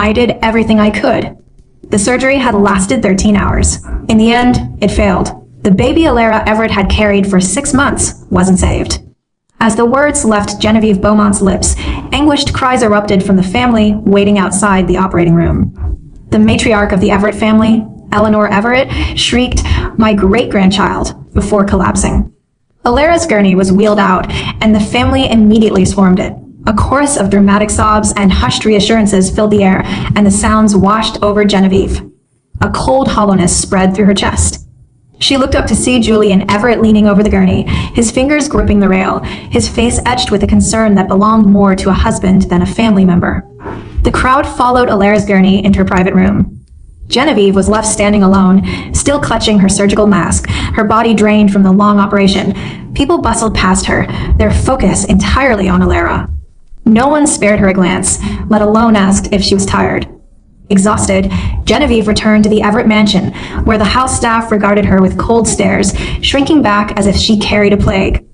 I did everything I could. The surgery had lasted 13 hours. In the end, it failed. The baby Alara Everett had carried for 6 months wasn't saved. As the words left Genevieve Beaumont's lips, anguished cries erupted from the family waiting outside the operating room. The matriarch of the Everett family, Eleanor Everett, shrieked, "My great-grandchild," before collapsing. Alara's gurney was wheeled out, and the family immediately swarmed it. A chorus of dramatic sobs and hushed reassurances filled the air, and the sounds washed over Genevieve. A cold hollowness spread through her chest. She looked up to see Julian Everett leaning over the gurney, his fingers gripping the rail, his face etched with a concern that belonged more to a husband than a family member. The crowd followed Alara's gurney into her private room. Genevieve was left standing alone, still clutching her surgical mask, her body drained from the long operation. People bustled past her, their focus entirely on Alara. No one spared her a glance, let alone asked if she was tired. Exhausted, Genevieve returned to the Everett mansion, where the house staff regarded her with cold stares, shrinking back as if she carried a plague.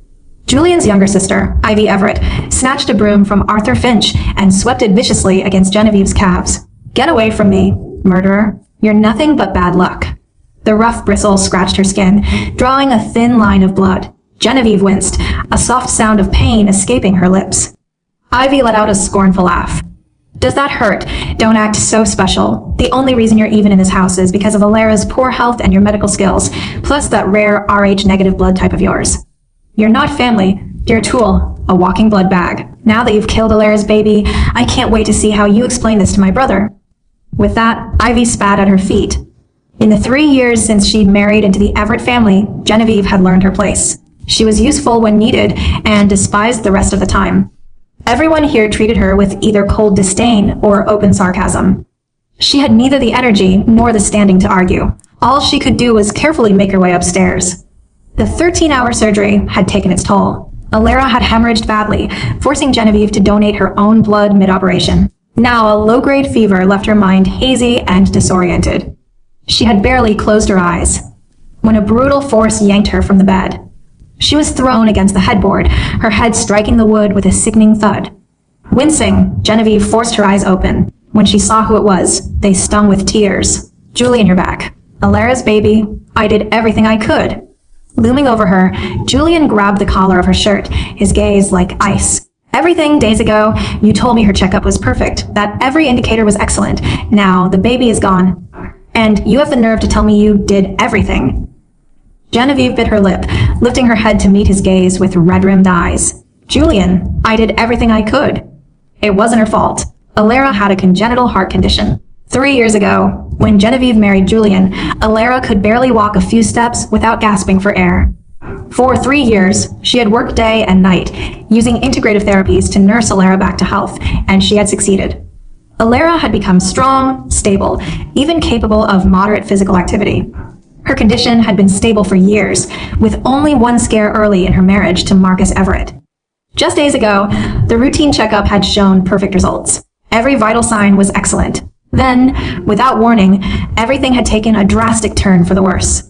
Julian's younger sister, Ivy Everett, snatched a broom from Arthur Finch and swept it viciously against Genevieve's calves. "Get away from me, murderer. You're nothing but bad luck." The rough bristle scratched her skin, drawing a thin line of blood. Genevieve winced, a soft sound of pain escaping her lips. Ivy let out a scornful laugh. "Does that hurt? Don't act so special. The only reason you're even in this house is because of Alara's poor health and your medical skills, plus that rare Rh-negative blood type of yours. You're not family. You're a tool, a walking blood bag. Now that you've killed Alara's baby, I can't wait to see how you explain this to my brother." With that, Ivy spat at her feet. In the 3 years since she'd married into the Everett family, Genevieve had learned her place. She was useful when needed and despised the rest of the time. Everyone here treated her with either cold disdain or open sarcasm. She had neither the energy nor the standing to argue. All she could do was carefully make her way upstairs. The 13-hour surgery had taken its toll. Alara had hemorrhaged badly, forcing Genevieve to donate her own blood mid-operation. Now a low-grade fever left her mind hazy and disoriented. She had barely closed her eyes when a brutal force yanked her from the bed. She was thrown against the headboard, her head striking the wood with a sickening thud. Wincing, Genevieve forced her eyes open. When she saw who it was, they stung with tears. "Julian, you're back. Alara's baby. I did everything I could." Looming over her, Julian grabbed the collar of her shirt, his gaze like ice. "Everything days ago, you told me her checkup was perfect, that every indicator was excellent. Now, the baby is gone. And you have the nerve to tell me you did everything." Genevieve bit her lip, lifting her head to meet his gaze with red-rimmed eyes. "Julian, I did everything I could. It wasn't her fault. Alara had a congenital heart condition. 3 years ago, when Genevieve married Julian, Alara could barely walk a few steps without gasping for air. For 3 years, she had worked day and night, using integrative therapies to nurse Alara back to health, and she had succeeded. Alara had become strong, stable, even capable of moderate physical activity. Her condition had been stable for years, with only one scare early in her marriage to Marcus Everett. Just days ago, the routine checkup had shown perfect results. Every vital sign was excellent. Then, without warning, everything had taken a drastic turn for the worse.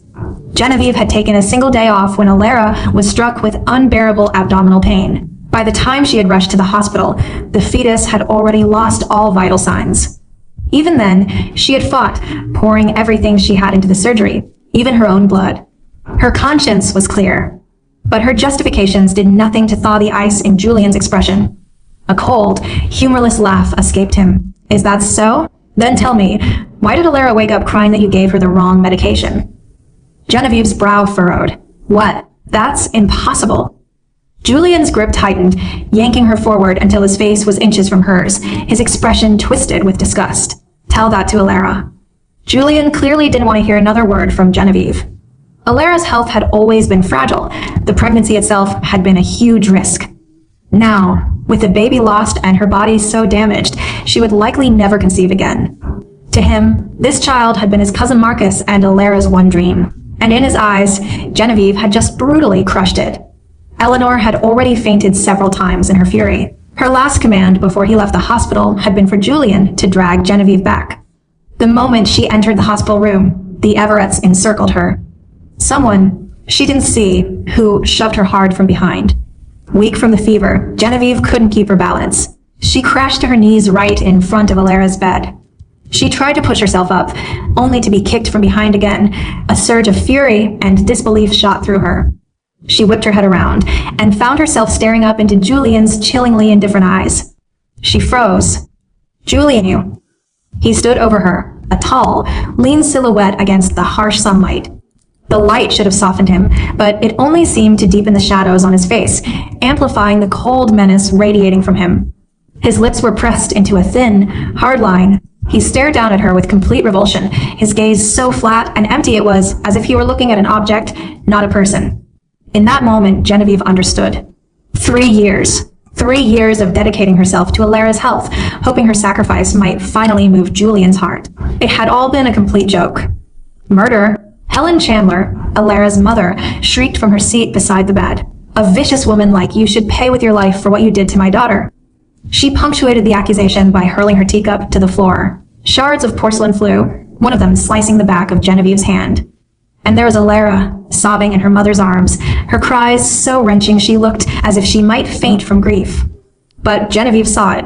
Genevieve had taken a single day off when Alara was struck with unbearable abdominal pain. By the time she had rushed to the hospital, the fetus had already lost all vital signs. Even then, she had fought, pouring everything she had into the surgery, even her own blood. Her conscience was clear, but her justifications did nothing to thaw the ice in Julian's expression. A cold, humorless laugh escaped him. "Is that so? Then tell me, why did Alara wake up crying that you gave her the wrong medication?" Genevieve's brow furrowed. "What? That's impossible." Julian's grip tightened, yanking her forward until his face was inches from hers, his expression twisted with disgust. "Tell that to Alara." Julian clearly didn't want to hear another word from Genevieve. Alara's health had always been fragile. The pregnancy itself had been a huge risk. Now, with the baby lost and her body so damaged, she would likely never conceive again. To him, this child had been his cousin Marcus and Alara's one dream. And in his eyes, Genevieve had just brutally crushed it. Eleanor had already fainted several times in her fury. Her last command before he left the hospital had been for Julian to drag Genevieve back. The moment she entered the hospital room, the Everetts encircled her. Someone she didn't see who shoved her hard from behind. Weak from the fever, Genevieve couldn't keep her balance. She crashed to her knees right in front of Alara's bed. She tried to push herself up, only to be kicked from behind again. A surge of fury and disbelief shot through her. She whipped her head around and found herself staring up into Julian's chillingly indifferent eyes. She froze. Julian knew. He stood over her, a tall, lean silhouette against the harsh sunlight. The light should have softened him, but it only seemed to deepen the shadows on his face, amplifying the cold menace radiating from him. His lips were pressed into a thin, hard line. He stared down at her with complete revulsion, his gaze so flat and empty it was as if he were looking at an object, not a person. In that moment, Genevieve understood. 3 years. 3 years of dedicating herself to Alara's health, hoping her sacrifice might finally move Julian's heart. It had all been a complete joke. Murder. Helen Chandler, Alara's mother, shrieked from her seat beside the bed. A vicious woman like you should pay with your life for what you did to my daughter. She punctuated the accusation by hurling her teacup to the floor. Shards of porcelain flew, one of them slicing the back of Genevieve's hand. And there was Alara, sobbing in her mother's arms, her cries so wrenching she looked as if she might faint from grief. But Genevieve saw it.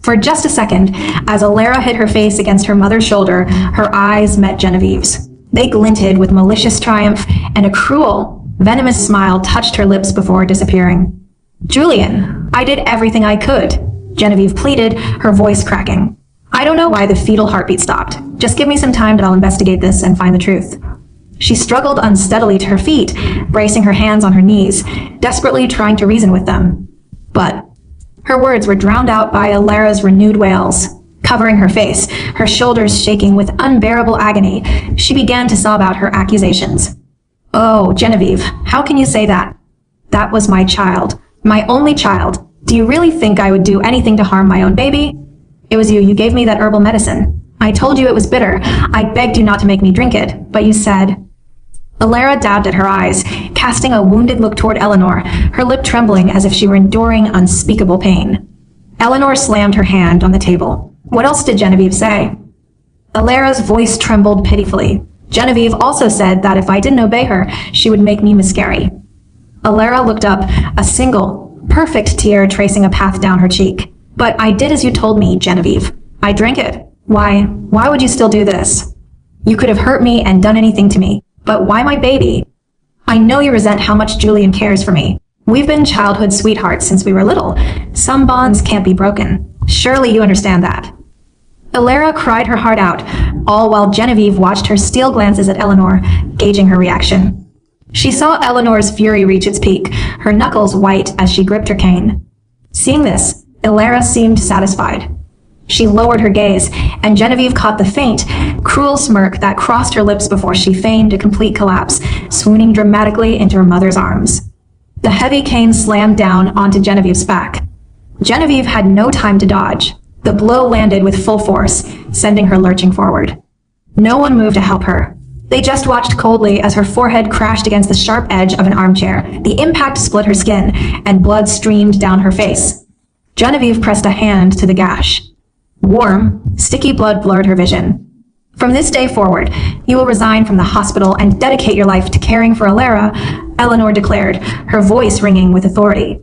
For just a second, as Alara hid her face against her mother's shoulder, her eyes met Genevieve's. They glinted with malicious triumph, and a cruel, venomous smile touched her lips before disappearing. Julian, I did everything I could, Genevieve pleaded, her voice cracking. I don't know why the fetal heartbeat stopped. Just give me some time and I'll investigate this and find the truth. She struggled unsteadily to her feet, bracing her hands on her knees, desperately trying to reason with them. But her words were drowned out by Alara's renewed wails. Covering her face, her shoulders shaking with unbearable agony, she began to sob out her accusations. Oh, Genevieve, how can you say that? That was my child. My only child. Do you really think I would do anything to harm my own baby? It was you. You gave me that herbal medicine. I told you it was bitter. I begged you not to make me drink it, but you said... Alara dabbed at her eyes, casting a wounded look toward Eleanor, her lip trembling as if she were enduring unspeakable pain. Eleanor slammed her hand on the table. What else did Genevieve say? Alara's voice trembled pitifully. Genevieve also said that if I didn't obey her, she would make me miscarry. Alara looked up, a single, perfect tear tracing a path down her cheek. But I did as you told me, Genevieve. I drank it. Why would you still do this? You could have hurt me and done anything to me. But why my baby? I know you resent how much Julian cares for me. We've been childhood sweethearts since we were little. Some bonds can't be broken. Surely you understand that. Alara cried her heart out, all while Genevieve watched her steal glances at Eleanor, gauging her reaction. She saw Eleanor's fury reach its peak, her knuckles white as she gripped her cane. Seeing this, Alara seemed satisfied. She lowered her gaze, and Genevieve caught the faint, cruel smirk that crossed her lips before she feigned a complete collapse, swooning dramatically into her mother's arms. The heavy cane slammed down onto Genevieve's back. Genevieve had no time to dodge. The blow landed with full force, sending her lurching forward. No one moved to help her. They just watched coldly as her forehead crashed against the sharp edge of an armchair. The impact split her skin, and blood streamed down her face. Genevieve pressed a hand to the gash. Warm, sticky blood blurred her vision. From this day forward, you will resign from the hospital and dedicate your life to caring for Alara, Eleanor declared, her voice ringing with authority.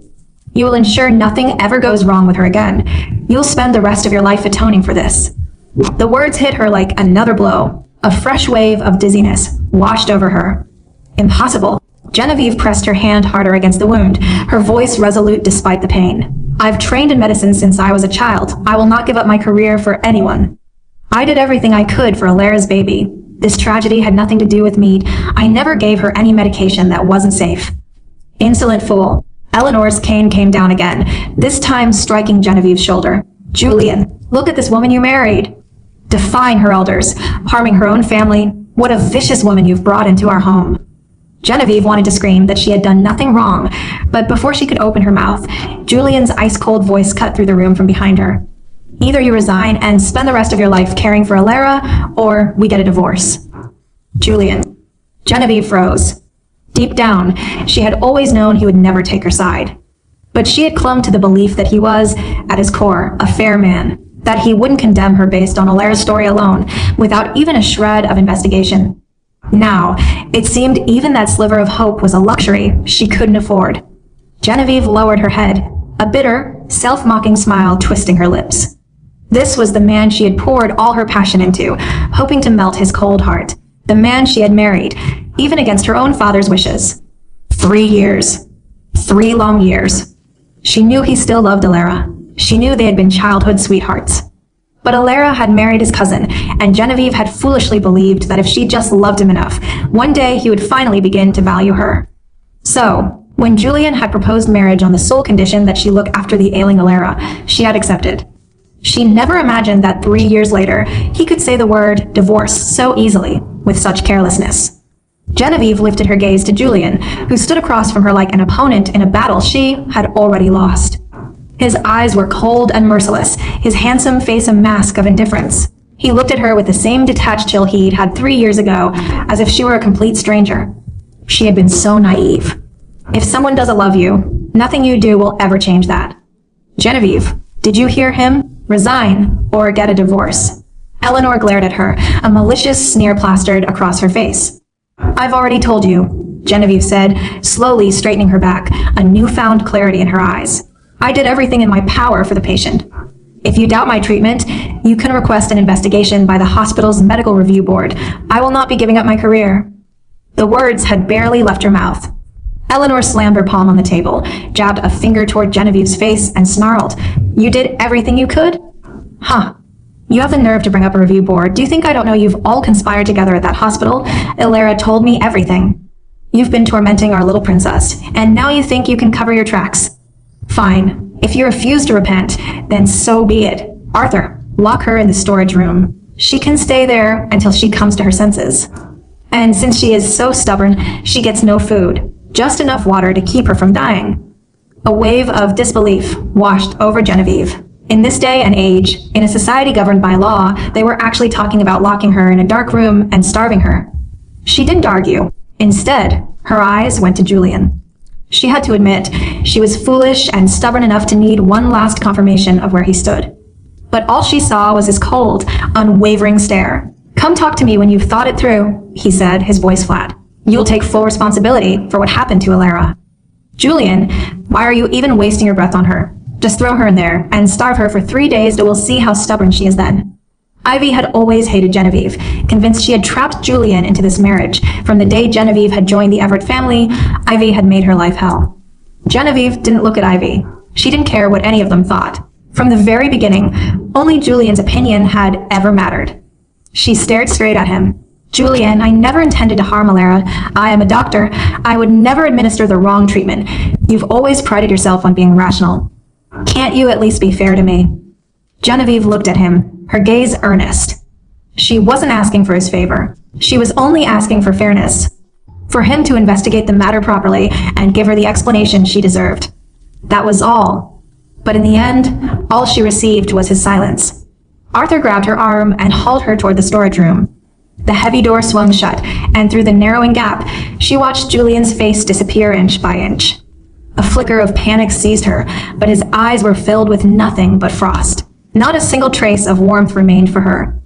You will ensure nothing ever goes wrong with her again. You'll spend the rest of your life atoning for this. The words hit her like another blow. A fresh wave of dizziness washed over her. Impossible. Genevieve pressed her hand harder against the wound, her voice resolute despite the pain. I've trained in medicine since I was a child. I will not give up my career for anyone. I did everything I could for Alara's baby. This tragedy had nothing to do with me. I never gave her any medication that wasn't safe. Insolent fool. Eleanor's cane came down again, this time striking Genevieve's shoulder. Julian, look at this woman you married. Defying her elders, harming her own family. What a vicious woman you've brought into our home. Genevieve wanted to scream that she had done nothing wrong, but before she could open her mouth, Julian's ice-cold voice cut through the room from behind her. Either you resign and spend the rest of your life caring for Alara, or we get a divorce. Julian. Genevieve froze. Deep down, she had always known he would never take her side. But she had clung to the belief that he was, at his core, a fair man, that he wouldn't condemn her based on Alara's story alone, without even a shred of investigation. Now, it seemed even that sliver of hope was a luxury she couldn't afford. Genevieve lowered her head, a bitter, self-mocking smile twisting her lips. This was the man she had poured all her passion into, hoping to melt his cold heart. The man she had married, even against her own father's wishes. 3 years. 3 long years. She knew he still loved Alara. She knew they had been childhood sweethearts. But Alara had married his cousin, and Genevieve had foolishly believed that if she just loved him enough, one day he would finally begin to value her. So, when Julian had proposed marriage on the sole condition that she look after the ailing Alara, she had accepted. She never imagined that 3 years later, he could say the word divorce so easily, with such carelessness. Genevieve lifted her gaze to Julian, who stood across from her like an opponent in a battle she had already lost. His eyes were cold and merciless, his handsome face a mask of indifference. He looked at her with the same detached chill he'd had 3 years ago, as if she were a complete stranger. She had been so naive. If someone doesn't love you, nothing you do will ever change that. Genevieve, did you hear him? Resign or get a divorce. Eleanor glared at her, a malicious sneer plastered across her face. I've already told you, Genevieve said, slowly straightening her back, a newfound clarity in her eyes. I did everything in my power for the patient. If you doubt my treatment, you can request an investigation by the hospital's medical review board. I will not be giving up my career. The words had barely left her mouth. Eleanor slammed her palm on the table, jabbed a finger toward Genevieve's face, and snarled, You did everything you could? Huh. You have the nerve to bring up a review board. Do you think I don't know you've all conspired together at that hospital? Alara told me everything. You've been tormenting our little princess, and now you think you can cover your tracks. Fine. If you refuse to repent, then so be it. Arthur, lock her in the storage room. She can stay there until she comes to her senses. And since she is so stubborn, she gets no food. Just enough water to keep her from dying. A wave of disbelief washed over Genevieve. In this day and age, in a society governed by law, they were actually talking about locking her in a dark room and starving her. She didn't argue. Instead, her eyes went to Julian. She had to admit, she was foolish and stubborn enough to need one last confirmation of where he stood. But all she saw was his cold, unwavering stare. Come talk to me when you've thought it through, he said, his voice flat. You'll take full responsibility for what happened to Alara. Julian, why are you even wasting your breath on her? Just throw her in there and starve her for 3 days and we'll see how stubborn she is then. Ivy had always hated Genevieve, convinced she had trapped Julian into this marriage. From the day Genevieve had joined the Everett family, Ivy had made her life hell. Genevieve didn't look at Ivy. She didn't care what any of them thought. From the very beginning, only Julian's opinion had ever mattered. She stared straight at him. Julian, I never intended to harm Alara. I am a doctor. I would never administer the wrong treatment. You've always prided yourself on being rational. Can't you at least be fair to me? Genevieve looked at him, her gaze earnest. She wasn't asking for his favor. She was only asking for fairness. For him to investigate the matter properly and give her the explanation she deserved. That was all. But in the end, all she received was his silence. Arthur grabbed her arm and hauled her toward the storage room. The heavy door swung shut, and through the narrowing gap, she watched Julian's face disappear inch by inch. A flicker of panic seized her, but his eyes were filled with nothing but frost. Not a single trace of warmth remained for her.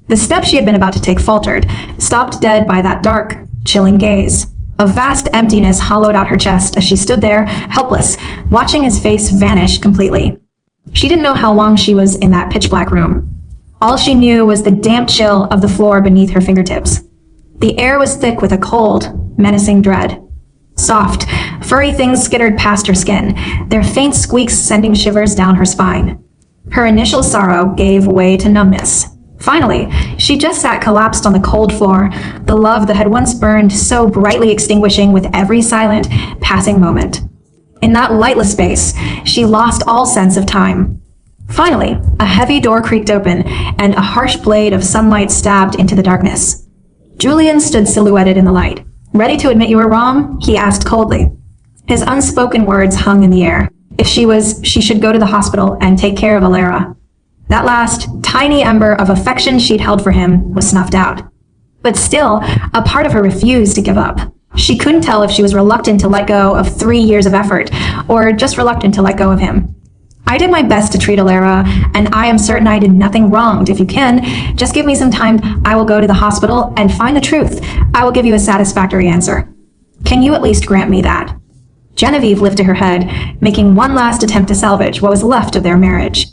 The step she had been about to take faltered, stopped dead by that dark, chilling gaze. A vast emptiness hollowed out her chest as she stood there, helpless, watching his face vanish completely. She didn't know how long she was in that pitch-black room. All she knew was the damp chill of the floor beneath her fingertips. The air was thick with a cold, menacing dread. Soft, furry things skittered past her skin, their faint squeaks sending shivers down her spine. Her initial sorrow gave way to numbness. Finally, she just sat collapsed on the cold floor, the love that had once burned so brightly extinguishing with every silent, passing moment. In that lightless space, she lost all sense of time. Finally, a heavy door creaked open, and a harsh blade of sunlight stabbed into the darkness. Julian stood silhouetted in the light. Ready to admit you were wrong? He asked coldly. His unspoken words hung in the air. If she should go to the hospital and take care of Alara. That last, tiny ember of affection she'd held for him was snuffed out. But still, a part of her refused to give up. She couldn't tell if she was reluctant to let go of 3 years of effort, or just reluctant to let go of him. I did my best to treat Alara, and I am certain I did nothing wrong. If you can, just give me some time. I will go to the hospital and find the truth. I will give you a satisfactory answer. Can you at least grant me that? Genevieve lifted her head, making one last attempt to salvage what was left of their marriage.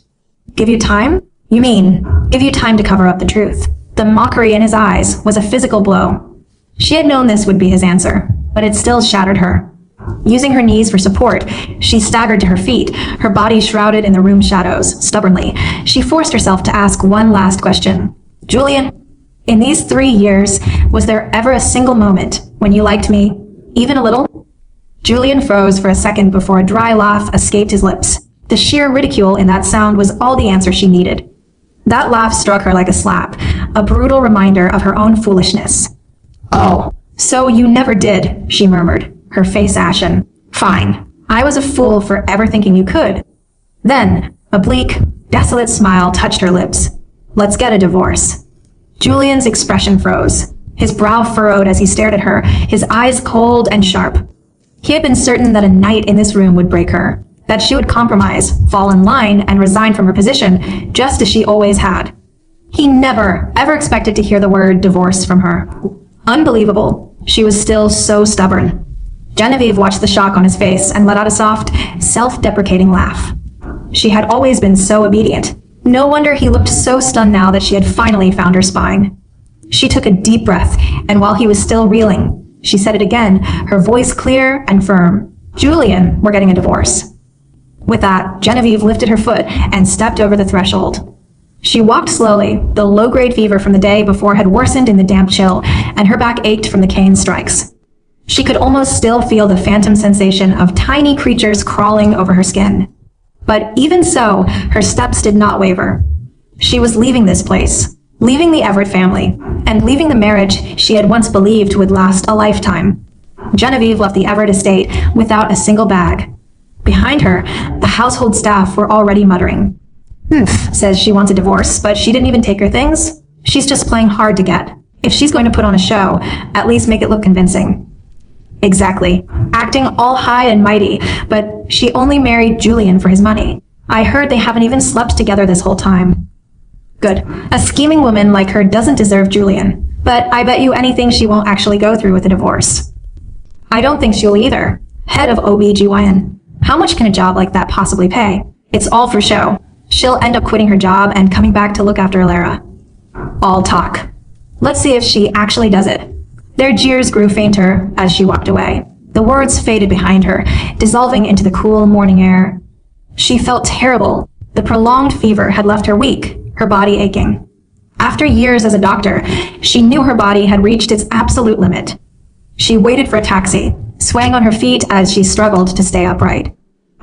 Give you time? You mean, give you time to cover up the truth. The mockery in his eyes was a physical blow. She had known this would be his answer, but it still shattered her. Using her knees for support, she staggered to her feet, her body shrouded in the room shadows. Stubbornly, she forced herself to ask one last question. Julian, in these 3 years, was there ever a single moment when you liked me, even a little? Julian froze for a second before a dry laugh escaped his lips. The sheer ridicule in that sound was all the answer she needed. That laugh struck her like a slap, a brutal reminder of her own foolishness. Oh, so you never did, she murmured, her face ashen. Fine. I was a fool for ever thinking you could. Then, a bleak, desolate smile touched her lips. Let's get a divorce. Julian's expression froze. His brow furrowed as he stared at her, his eyes cold and sharp. He had been certain that a night in this room would break her, that she would compromise, fall in line, and resign from her position, just as she always had. He never, ever expected to hear the word divorce from her. Unbelievable. She was still so stubborn. Genevieve watched the shock on his face and let out a soft, self-deprecating laugh. She had always been so obedient. No wonder he looked so stunned now that she had finally found her spine. She took a deep breath, and while he was still reeling, she said it again, her voice clear and firm. Julian, we're getting a divorce. With that, Genevieve lifted her foot and stepped over the threshold. She walked slowly, the low-grade fever from the day before had worsened in the damp chill, and her back ached from the cane strikes. She could almost still feel the phantom sensation of tiny creatures crawling over her skin. But even so, her steps did not waver. She was leaving this place, leaving the Everett family, and leaving the marriage she had once believed would last a lifetime. Genevieve left the Everett estate without a single bag. Behind her, the household staff were already muttering. Says she wants a divorce, but she didn't even take her things. She's just playing hard to get. If she's going to put on a show, at least make it look convincing. Exactly. Acting all high and mighty, but she only married Julian for his money. I heard they haven't even slept together this whole time. Good. A scheming woman like her doesn't deserve Julian, but I bet you anything she won't actually go through with a divorce. I don't think she'll either. Head of OB/GYN. How much can a job like that possibly pay? It's all for show. She'll end up quitting her job and coming back to look after Alara. All talk. Let's see if she actually does it. Their jeers grew fainter as she walked away. The words faded behind her, dissolving into the cool morning air. She felt terrible. The prolonged fever had left her weak, her body aching. After years as a doctor, she knew her body had reached its absolute limit. She waited for a taxi, swaying on her feet as she struggled to stay upright.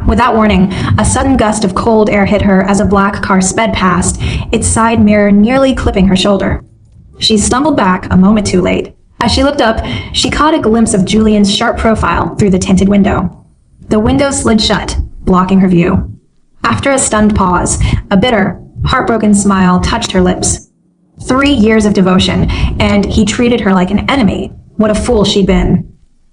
Without warning, a sudden gust of cold air hit her as a black car sped past, its side mirror nearly clipping her shoulder. She stumbled back a moment too late. As she looked up, she caught a glimpse of Julian's sharp profile through the tinted window. The window slid shut, blocking her view. After a stunned pause, a bitter, heartbroken smile touched her lips. 3 years of devotion, and he treated her like an enemy. What a fool she'd been.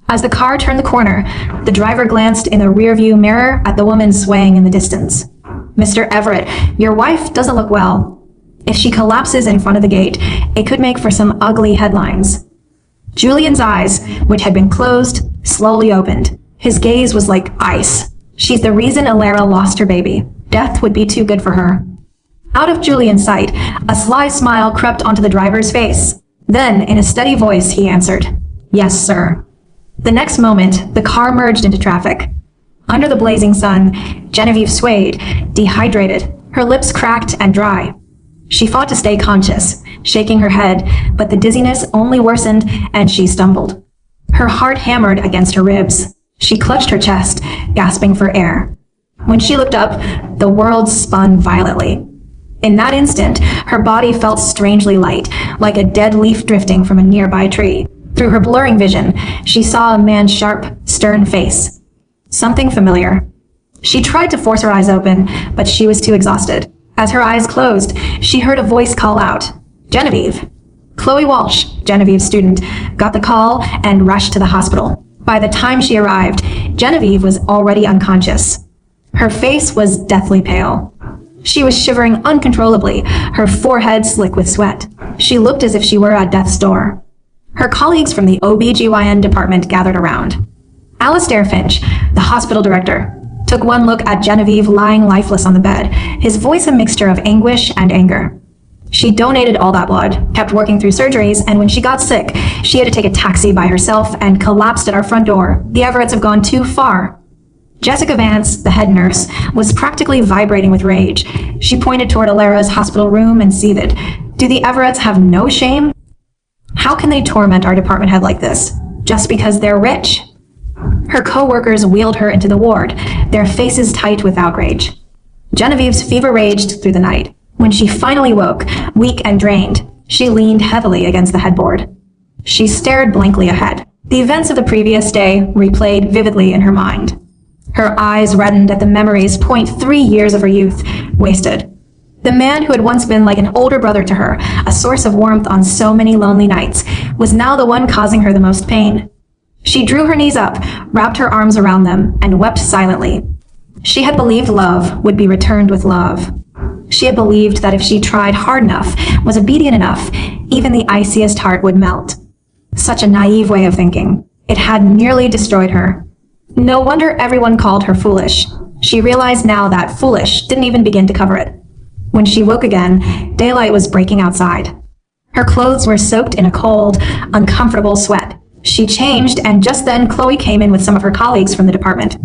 As the car turned the corner, the driver glanced in the rearview mirror at the woman swaying in the distance. Mr. Everett, your wife doesn't look well. If she collapses in front of the gate, it could make for some ugly headlines. Julian's eyes, which had been closed, slowly opened. His gaze was like ice. She's the reason Alara lost her baby. Death would be too good for her. Out of Julian's sight, a sly smile crept onto the driver's face. Then, in a steady voice, he answered, "Yes, sir." The next moment, the car merged into traffic. Under the blazing sun, Genevieve swayed, dehydrated, her lips cracked and dry. She fought to stay conscious, shaking her head, but the dizziness only worsened and she stumbled. Her heart hammered against her ribs. She clutched her chest, gasping for air. When she looked up, the world spun violently. In that instant, her body felt strangely light, like a dead leaf drifting from a nearby tree. Through her blurring vision, she saw a man's sharp, stern face. Something familiar. She tried to force her eyes open, but she was too exhausted. As her eyes closed, she heard a voice call out, "Genevieve." Chloe Walsh, Genevieve's student, got the call and rushed to the hospital. By the time she arrived, Genevieve was already unconscious. Her face was deathly pale. She was shivering uncontrollably, her forehead slick with sweat. She looked as if she were at death's door. Her colleagues from the OB/GYN department gathered around. Alistair Finch, the hospital director, took one look at Genevieve lying lifeless on the bed, his voice a mixture of anguish and anger. She donated all that blood, kept working through surgeries, and when she got sick, she had to take a taxi by herself and collapsed at our front door. The Everetts have gone too far. Jessica Vance, the head nurse, was practically vibrating with rage. She pointed toward Alara's hospital room and seethed. Do the Everetts have no shame? How can they torment our department head like this? Just because they're rich? Her co-workers wheeled her into the ward, their faces tight with outrage. Genevieve's fever raged through the night. When she finally woke, weak and drained, she leaned heavily against the headboard. She stared blankly ahead. The events of the previous day replayed vividly in her mind. Her eyes reddened at the memories 3 years of her youth wasted. The man who had once been like an older brother to her, a source of warmth on so many lonely nights, was now the one causing her the most pain. She drew her knees up, wrapped her arms around them, and wept silently. She had believed love would be returned with love. She had believed that if she tried hard enough, was obedient enough, even the iciest heart would melt. Such a naive way of thinking. It had nearly destroyed her. No wonder everyone called her foolish. She realized now that foolish didn't even begin to cover it. When she woke again, daylight was breaking outside. Her clothes were soaked in a cold, uncomfortable sweat. She changed, and just then Chloe came in with some of her colleagues from the department.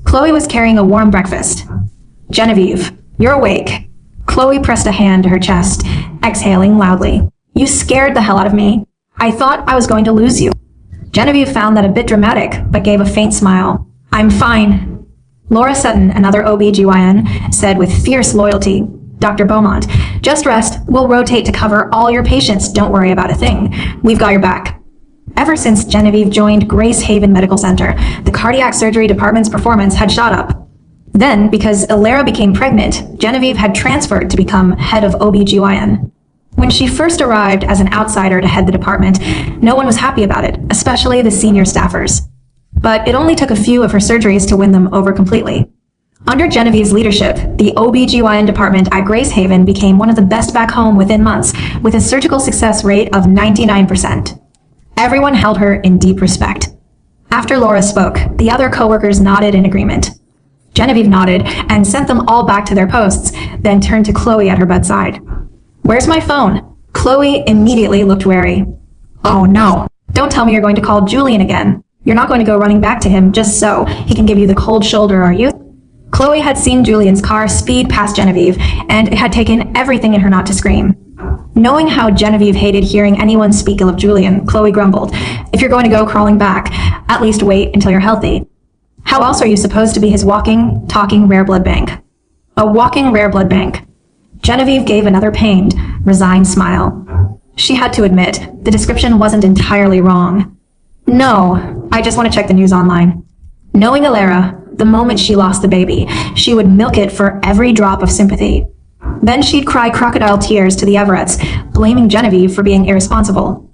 Chloe was carrying a warm breakfast. Genevieve, you're awake. Chloe pressed a hand to her chest, exhaling loudly. You scared the hell out of me. I thought I was going to lose you. Genevieve found that a bit dramatic, but gave a faint smile. I'm fine. Laura Sutton, another OB/GYN, said with fierce loyalty, Dr. Beaumont, just rest. We'll rotate to cover all your patients. Don't worry about a thing. We've got your back. Ever since Genevieve joined Grace Haven Medical Center, the cardiac surgery department's performance had shot up. Then, because Alara became pregnant, Genevieve had transferred to become head of OB/GYN. When she first arrived as an outsider to head the department, no one was happy about it, especially the senior staffers. But it only took a few of her surgeries to win them over completely. Under Genevieve's leadership, the OB/GYN department at Grace Haven became one of the best back home within months, with a surgical success rate of 99%. Everyone held her in deep respect. After Laura spoke, the other coworkers nodded in agreement. Genevieve nodded and sent them all back to their posts, then turned to Chloe at her bedside. Where's my phone? Chloe immediately looked wary. Oh no, don't tell me you're going to call Julian again. You're not going to go running back to him just so he can give you the cold shoulder, are you? Chloe had seen Julian's car speed past Genevieve, and it had taken everything in her not to scream. Knowing how Genevieve hated hearing anyone speak ill of Julian, Chloe grumbled, if you're going to go crawling back, at least wait until you're healthy. How else are you supposed to be his walking, talking rare blood bank? A walking rare blood bank. Genevieve gave another pained, resigned smile. She had to admit, the description wasn't entirely wrong. No, I just want to check the news online. Knowing Alara, the moment she lost the baby, she would milk it for every drop of sympathy. Then she'd cry crocodile tears to the Everetts, blaming Genevieve for being irresponsible.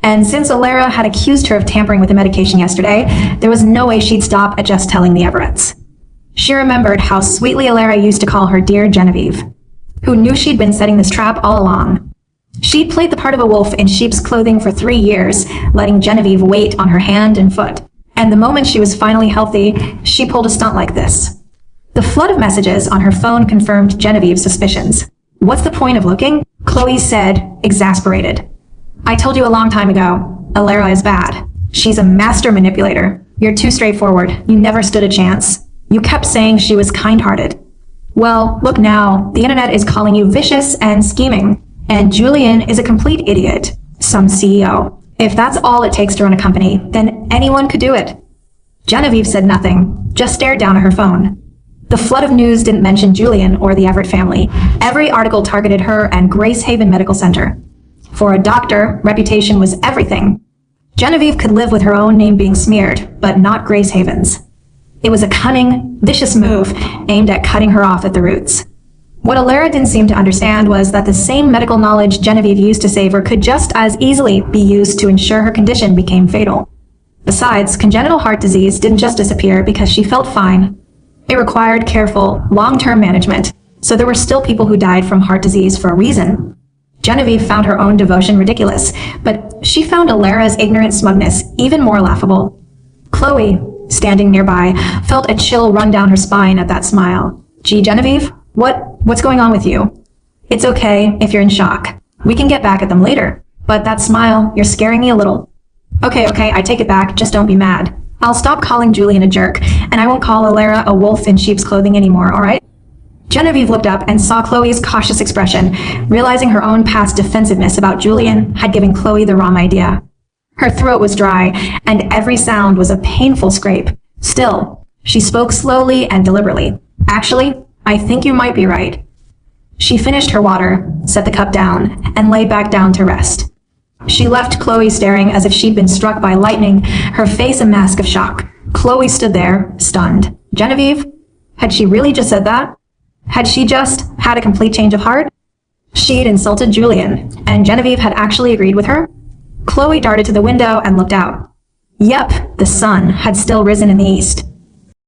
And since Alara had accused her of tampering with the medication yesterday, there was no way she'd stop at just telling the Everetts. She remembered how sweetly Alara used to call her dear Genevieve, who knew she'd been setting this trap all along. She'd played the part of a wolf in sheep's clothing for 3 years, letting Genevieve wait on her hand and foot. And the moment she was finally healthy, she pulled a stunt like this. The flood of messages on her phone confirmed Genevieve's suspicions. What's the point of looking? Chloe said, exasperated. I told you a long time ago, Alara is bad. She's a master manipulator. You're too straightforward. You never stood a chance. You kept saying she was kind-hearted. Well, look now. The internet is calling you vicious and scheming. And Julian is a complete idiot. Some CEO. If that's all it takes to run a company, then anyone could do it. Genevieve said nothing, just stared down at her phone. The flood of news didn't mention Julian or the Everett family. Every article targeted her and Grace Haven Medical Center. For a doctor, reputation was everything. Genevieve could live with her own name being smeared, but not Grace Haven's. It was a cunning, vicious move aimed at cutting her off at the roots. What Alara didn't seem to understand was that the same medical knowledge Genevieve used to save her could just as easily be used to ensure her condition became fatal. Besides, congenital heart disease didn't just disappear because she felt fine. It required careful, long-term management, so there were still people who died from heart disease for a reason. Genevieve found her own devotion ridiculous, but she found Alara's ignorant smugness even more laughable. Chloe, standing nearby, felt a chill run down her spine at that smile. Gee, Genevieve, what's going on with you? It's okay if you're in shock. We can get back at them later. But that smile, you're scaring me a little. Okay, I take it back, just don't be mad. I'll stop calling Julian a jerk, and I won't call Alara a wolf in sheep's clothing anymore, alright? Genevieve looked up and saw Chloe's cautious expression, realizing her own past defensiveness about Julian had given Chloe the wrong idea. Her throat was dry, and every sound was a painful scrape. Still, she spoke slowly and deliberately. Actually, I think you might be right. She finished her water, set the cup down, and lay back down to rest. She left Chloe staring as if she'd been struck by lightning, her face a mask of shock. Chloe stood there, stunned. Genevieve? Had she really just said that? Had she just had a complete change of heart? She'd insulted Julian, and Genevieve had actually agreed with her? Chloe darted to the window and looked out. Yep, the sun had still risen in the east.